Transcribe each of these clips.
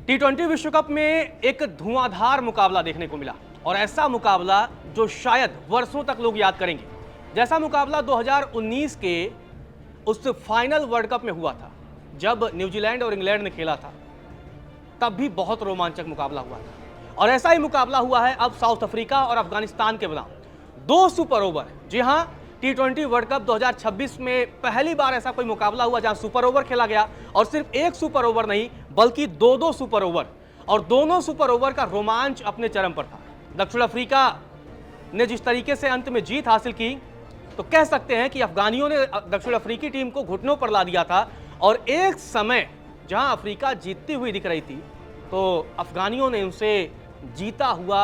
टी20 विश्व कप में एक धुआंधार मुकाबला देखने को मिला और ऐसा मुकाबला जो शायद वर्षों तक लोग याद करेंगे। जैसा मुकाबला 2019 के उस फाइनल वर्ल्ड कप में हुआ था जब न्यूजीलैंड और इंग्लैंड ने खेला था, तब भी बहुत रोमांचक मुकाबला हुआ था और ऐसा ही मुकाबला हुआ है अब साउथ अफ्रीका और अफगानिस्तान के बनाम। 2 सुपर ओवर। जी हां, टी20 वर्ल्ड कप 2026 में पहली बार ऐसा कोई मुकाबला हुआ जहां सुपर ओवर खेला गया और सिर्फ एक सुपर ओवर नहीं बल्कि 2 सुपर ओवर, और दोनों सुपर ओवर का रोमांच अपने चरम पर था। दक्षिण अफ्रीका ने जिस तरीके से अंत में जीत हासिल की तो कह सकते हैं कि अफगानियों ने दक्षिण अफ्रीकी टीम को घुटनों पर ला दिया था और एक समय जहां अफ्रीका जीतती हुई दिख रही थी तो अफगानियों ने उनसे जीता हुआ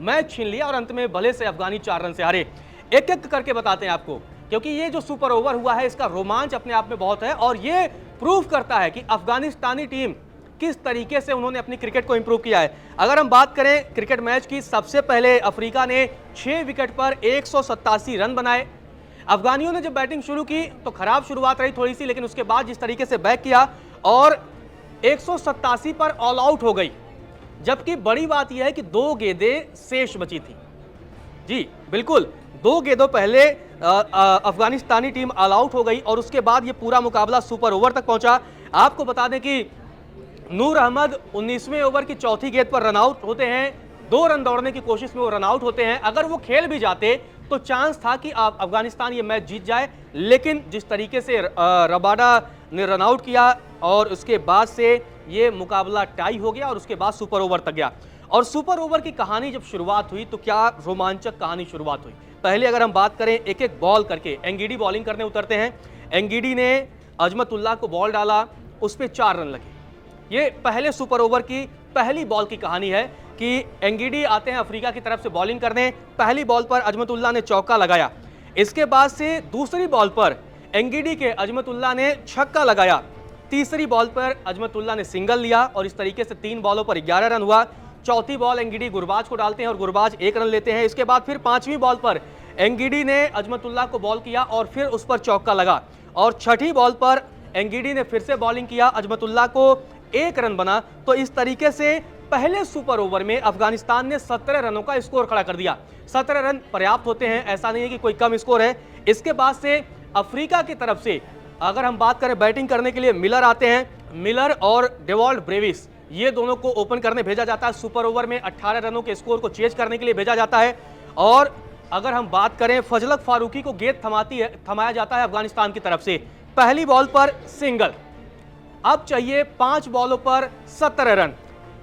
मैच छीन लिया और अंत में भले से अफगानी 4 रन से हारे। एक एक करके बताते हैं आपको, क्योंकि ये जो सुपर ओवर हुआ है इसका रोमांच अपने आप में बहुत है और ये प्रूव करता है कि अफगानिस्तानी टीम किस तरीके से उन्होंने अपनी क्रिकेट को इंप्रूव किया है। अगर हम बात करें क्रिकेट मैच की, सबसे पहले अफ्रीका ने 6 विकेट पर 187 रन बनाए। अफगानियों ने जब बैटिंग शुरू की तो खराब शुरुआत रही थोड़ी सी, लेकिन उसके बाद जिस तरीके से बैक किया और 187 पर ऑल आउट हो गई। जबकि बड़ी बात यह है कि 2 गेंदें शेष बची थी। जी बिल्कुल, 2 गेंदों पहले अफगानिस्तानी ऑल आउट हो गई और उसके बाद ये पूरा मुकाबला सुपर ओवर तक पहुंचा। आपको बता दें कि नूर अहमद 19वें ओवर की चौथी गेंद पर रन आउट होते हैं। 2 रन दौड़ने की कोशिश में वो रन आउट होते हैं। अगर वो खेल भी जाते तो चांस था कि अफगानिस्तान ये मैच जीत जाए, लेकिन जिस तरीके से रबाडा ने रन आउट किया और उसके बाद से ये मुकाबला टाई हो गया और उसके बाद सुपर ओवर तक गया। और सुपर ओवर की कहानी जब शुरुआत हुई तो क्या रोमांचक कहानी शुरुआत हुई। पहले अगर हम बात करें, एक एक बॉल करके एंगीडी बॉलिंग करने उतरते हैं। एंगीडी ने अजमतुल्लाह को बॉल डाला, उस पर 4 रन लगे। ये पहले सुपर ओवर की पहली बॉल की कहानी है कि एंगीडी आते हैं अफ्रीका की तरफ से बॉलिंग करने। पहली बॉल पर अजमतुल्लाह ने चौका लगाया। इसके बाद से दूसरी बॉल पर एंगीडी के अजमतुल्लाह ने छक्का लगाया। तीसरी बॉल पर अजमतुल्लाह ने सिंगल लिया और इस तरीके से 3 बॉलों पर 11 रन हुआ। चौथी बॉल एंगीडी गुरबाज को डालते हैं और गुरबाज 1 रन लेते हैं। इसके बाद फिर 5वीं बॉल पर एंगीडी ने अजमतुल्लाह को बॉल किया और फिर उस पर चौका लगा और 6ठी बॉल पर एंगीडी ने फिर से बॉलिंग किया, अजमतुल्लाह को 1 रन बना। तो इस तरीके से पहले सुपर ओवर में अफगानिस्तान ने 17 रनों का स्कोर खड़ा कर दिया। 17 रन पर्याप्त होते हैं, ऐसा नहीं है कि कोई कम स्कोर है। इसके बाद से अफ्रीका की तरफ से अगर हम बात करें बैटिंग करने के लिए मिलर आते हैं। मिलर और डेवॉल्ड ब्रेविस, ये दोनों को ओपन करने भेजा जाता है। सुपर ओवर में 18 रनों के स्कोर को चेज करने के लिए भेजा जाता है। और अगर हम बात करें, फजलक फारूकी को गेंद थमाया जाता है अफगानिस्तान की तरफ से। पहली बॉल पर सिंगल। अब चाहिए 5 बॉलों पर 17 रन।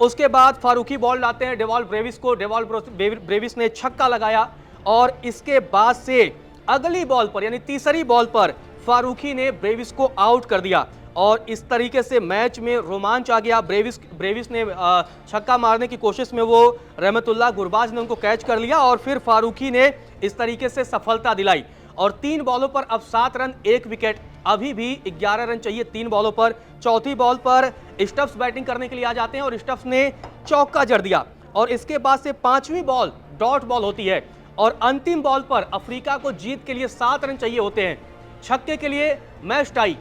उसके बाद फारूकी बॉल लाते हैं डेवॉल्ड ब्रेविस को। डेवॉल्ड ब्रेविस ने छक्का लगाया और इसके बाद से अगली बॉल पर यानी तीसरी बॉल पर फारूकी ने ब्रेविस को आउट कर दिया और इस तरीके से मैच में रोमांच आ गया। ब्रेविस ने छक्का मारने की कोशिश में वो रहमतुल्लाह गुरबाज ने उनको कैच कर लिया और फिर फारूकी ने इस तरीके से सफलता दिलाई और 3 बॉलों पर अब 7 रन 1 विकेट। अभी भी 11 रन चाहिए 3 बॉलों पर। चौथी बॉल पर स्टफ्स बैटिंग करने के लिए आ जाते हैं और स्टफ्स ने चौका जड़ दिया और इसके बाद से 5वीं बॉल डॉट बॉल होती है और अंतिम बॉल पर अफ्रीका को जीत के लिए 7 रन चाहिए होते हैं। छक्के के लिए मैच टाई।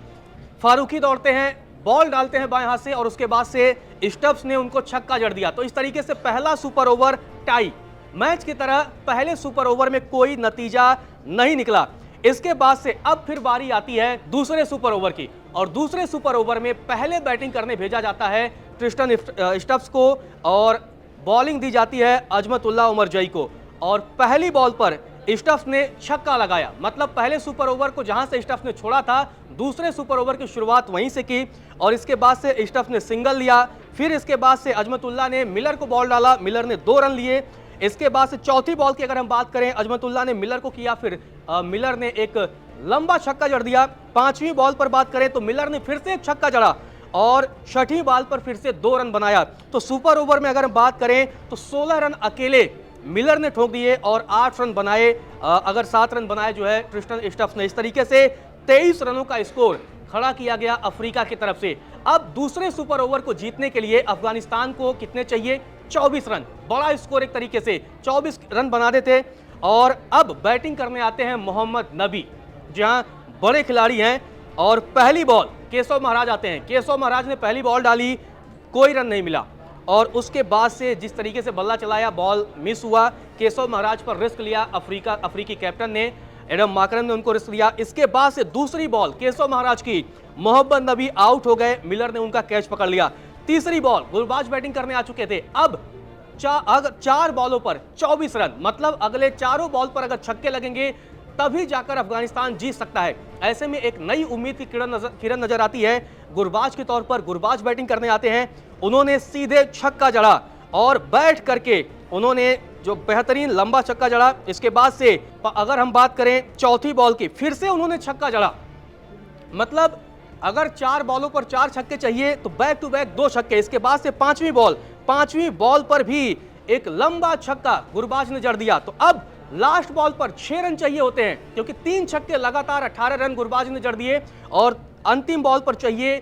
फारूकी दौड़ते हैं, बॉल डालते हैं बाएं हाथ से और उसके बाद से स्टफ्स ने उनको छक्का जड़ दिया। तो इस तरीके से पहला सुपर ओवर टाई। मैच की तरह पहले सुपर ओवर में कोई नतीजा नहीं निकला। इसके बाद से अब फिर बारी आती है दूसरे सुपर ओवर की और दूसरे सुपर ओवर में पहले बैटिंग करने भेजा जाता है ट्रिस्टन स्टफ्स को और बॉलिंग दी जाती है अजमतुल्लाह उमरजई को और पहली बॉल पर स्टफ्स ने छक्का लगाया। मतलब पहले सुपर ओवर को जहां से स्टफ्स ने छोड़ा था, दूसरे सुपर ओवर की शुरुआत वहीं से की और इसके बाद से स्टफ्स ने सिंगल लिया। फिर इसके बाद से अजमतुल्लाह ने मिलर को बॉल डाला, मिलर ने 2 रन लिए। इसके बाद से चौथी बॉल की अगर हम बात करें, अजमतुल्लाह ने मिलर को किया, फिर मिलर ने एक लंबा छक्का जड़ दिया। 5वीं बॉल पर बात करें तो मिलर ने फिर से एक छक्का जड़ा और 6ठी बॉल पर फिर से 2 रन बनाया। तो सुपर ओवर में अगर हम बात करें तो 16 रन अकेले मिलर ने ठोक दिए और 8 रन बनाए। अगर 7 रन बनाए जो है ट्रिस्टन स्टफ्स ने। इस तरीके से 23 रनों का स्कोर खड़ा किया गया अफ्रीका की तरफ से। अब दूसरे सुपर ओवर को जीतने के लिए अफगानिस्तान को कितने चाहिए? 24 रन। बड़ा स्कोर एक तरीके से 24 रन बना देते। और अब बैटिंग करने आते हैं मोहम्मद नबी, जहां बड़े खिलाड़ी हैं और पहली बॉल केशव महाराज आते हैं। केशव महाराज ने पहली बॉल डाली, कोई रन नहीं मिला। और उसके बाद से जिस तरीके से बल्ला चलाया, बॉल मिस हुआ, केशव महाराज पर रिस्क लिया अफ्रीकी कैप्टन ने, एडम माकरम ने उनको रिस्क दिया। इसके बाद से दूसरी बॉल केशव महाराज की, मोहम्मद नबी आउट हो गए, मिलर ने उनका कैच पकड़ लिया। तीसरी बॉल गुरबाज बैटिंग करने आ चुके थे, अब अगर 4 बॉलों पर 24 रन, मतलब अगले चारों बॉल पर अगर छक्के लगेंगे तभी जाकर अफगानिस्तान जीत सकता है। ऐसे में एक नई उम्मीद की किरण नजर आती है गुरबाज के तौर पर। गुरबाज बैटिंग करने आते हैं, उन्होंने सीधे छक्का जड़ा और बैठ करके उन्होंने जो बेहतरीन लंबा छक्का जड़ा। इसके बाद से अगर हम बात करें चौथी बॉल की, फिर से उन्होंने छक्का जड़ा। मतलब अगर 4 बॉलों पर 4 छक्के चाहिए तो बैक टू बैक 2 छक्के। इसके बाद से पांचवी बॉल पर भी एक लंबा छक्का गुरबाज ने जड़ दिया। तो अब लास्ट बॉल पर 6 रन चाहिए होते हैं, क्योंकि 3 छक्के लगातार 18 रन गुरबाज ने जड़ दिए और अंतिम बॉल पर चाहिए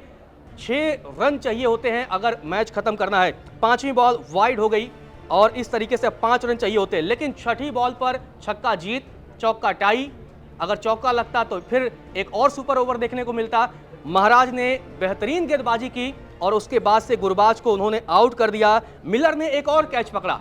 6 रन चाहिए होते हैं अगर मैच खत्म करना है। 5वीं बॉल वाइड हो गई और इस तरीके से 5 रन चाहिए होते हैं, लेकिन 6ठी बॉल पर छक्का जीत, चौका टाई। अगर चौका लगता तो फिर एक और सुपर ओवर देखने को मिलता। महाराज ने बेहतरीन गेंदबाजी की और उसके बाद से गुरबाज को उन्होंने आउट कर दिया। मिलर ने एक और कैच पकड़ा,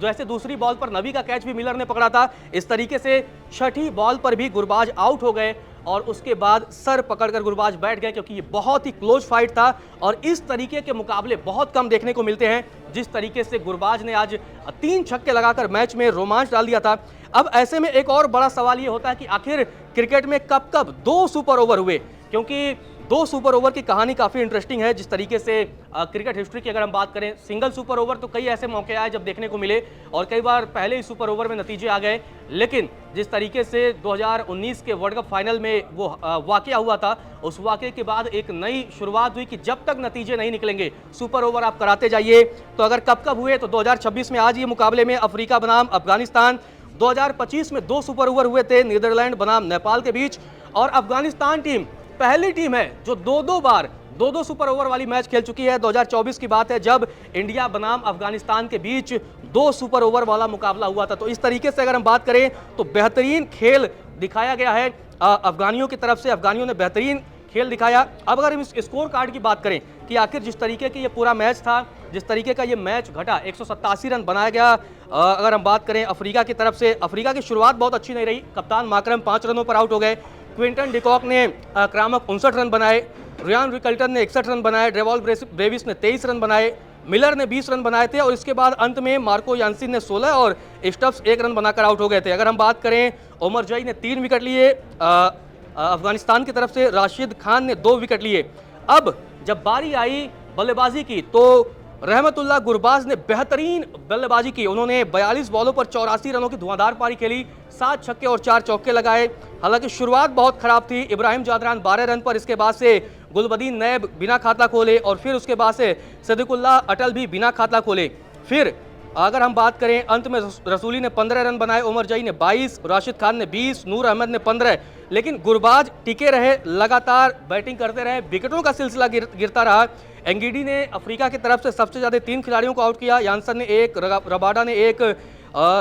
जैसे दूसरी बॉल पर नबी का कैच भी मिलर ने पकड़ा था, इस तरीके से 6ठी बॉल पर भी गुरबाज आउट हो गए और उसके बाद सर पकड़कर गुरबाज बैठ गए, क्योंकि ये बहुत ही क्लोज फाइट था और इस तरीके के मुकाबले बहुत कम देखने को मिलते हैं। जिस तरीके से गुरबाज ने आज 3 छक्के लगाकर मैच में रोमांच डाल दिया था। अब ऐसे में एक और बड़ा सवाल ये होता है कि आखिर क्रिकेट में कब कब 2 सुपर ओवर हुए, क्योंकि 2 सुपर ओवर की कहानी काफ़ी इंटरेस्टिंग है। जिस तरीके से क्रिकेट हिस्ट्री की अगर हम बात करें, सिंगल सुपर ओवर तो कई ऐसे मौके आए जब देखने को मिले और कई बार पहले ही सुपर ओवर में नतीजे आ गए, लेकिन जिस तरीके से 2019 के वर्ल्ड कप फाइनल में वो वाकया हुआ था, उस वाकये के बाद एक नई शुरुआत हुई कि जब तक नतीजे नहीं निकलेंगे सुपर ओवर आप कराते जाइए। तो अगर कब कब हुए तो 2026 में आज ये मुकाबले में अफ्रीका बनाम अफगानिस्तान, 2025 में 2 सुपर ओवर हुए थे नीदरलैंड बनाम नेपाल के बीच, और अफगानिस्तान टीम पहली टीम है जो 2-2 बार 2-2 सुपर ओवर वाली मैच खेल चुकी है। 2024 की बात है जब इंडिया बनाम अफगानिस्तान के बीच 2 सुपर ओवर वाला मुकाबला हुआ था। तो इस तरीके से अगर हम बात करें तो बेहतरीन खेल दिखाया गया है अफगानियों की तरफ से, अफगानियों ने बेहतरीन खेल दिखाया। अब अगर हम इस स्कोर कार्ड की बात करें कि आखिर जिस तरीके की ये पूरा मैच था, जिस तरीके का ये मैच घटा, 187 रन बनाया गया। अगर हम बात करें अफ्रीका की तरफ से, अफ्रीका की शुरुआत बहुत अच्छी नहीं रही। कप्तान माकरम 5 रनों पर आउट हो गए। क्विंटन डिकॉक ने आक्रामक 59 रन बनाए, रियान रिकल्टन ने 61 रन बनाए, ड्रेवॉल ब्रेविस ने 23 रन बनाए, मिलर ने 20 रन बनाए थे और इसके बाद अंत में मार्को यानसिन ने 16 और स्टफ्स 1 रन बनाकर आउट हो गए थे। अगर हम बात करें ओमर जई ने 3 विकेट लिए अफगानिस्तान की तरफ से, राशिद खान ने 2 विकेट लिए। अब जब बारी आई बल्लेबाजी की तो रहमतुल्लाह गुरबाज ने बेहतरीन बल्लेबाजी की। उन्होंने 42 बॉलों पर 84 रनों की धुआंधार पारी खेली, 7 छक्के और 4 चौके लगाए। हालांकि शुरुआत बहुत खराब थी। इब्राहिम जादरान 12 रन पर, इसके बाद से गुलबदीन नैब बिना खाता खोले और फिर उसके बाद से सदिकुल्लाह अटल भी बिना खाता खोले। फिर अगर हम बात करें अंत में रसूली ने 15 रन बनाए, उमर जई ने 22, राशिद खान ने 20, नूर अहमद ने 15, लेकिन गुरबाज टिके रहे, लगातार बैटिंग करते रहे, विकेटों का सिलसिला गिरता रहा। एंगिडी ने अफ्रीका की तरफ से सबसे ज्यादा 3 खिलाड़ियों को आउट किया। यानसन ने 1, रबाडा ने 1,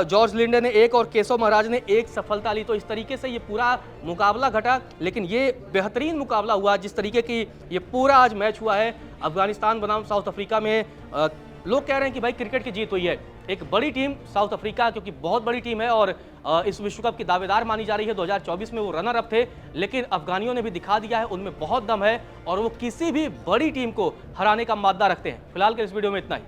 जॉर्ज लिंडे ने 1 और केशव महाराज ने 1 सफलता ली। तो इस तरीके से ये पूरा मुकाबला घटा, लेकिन ये बेहतरीन मुकाबला हुआ जिस तरीके की ये पूरा आज मैच हुआ है अफगानिस्तान बनाम साउथ अफ्रीका में। लोग कह रहे हैं कि भाई क्रिकेट की जीत हुई है। एक बड़ी टीम साउथ अफ्रीका, क्योंकि बहुत बड़ी टीम है और इस विश्व कप की दावेदार मानी जा रही है। 2024 में वो रनर अप थे, लेकिन अफगानियों ने भी दिखा दिया है उनमें बहुत दम है और वो किसी भी बड़ी टीम को हराने का मादा रखते हैं। फिलहाल के इस वीडियो में इतना ही।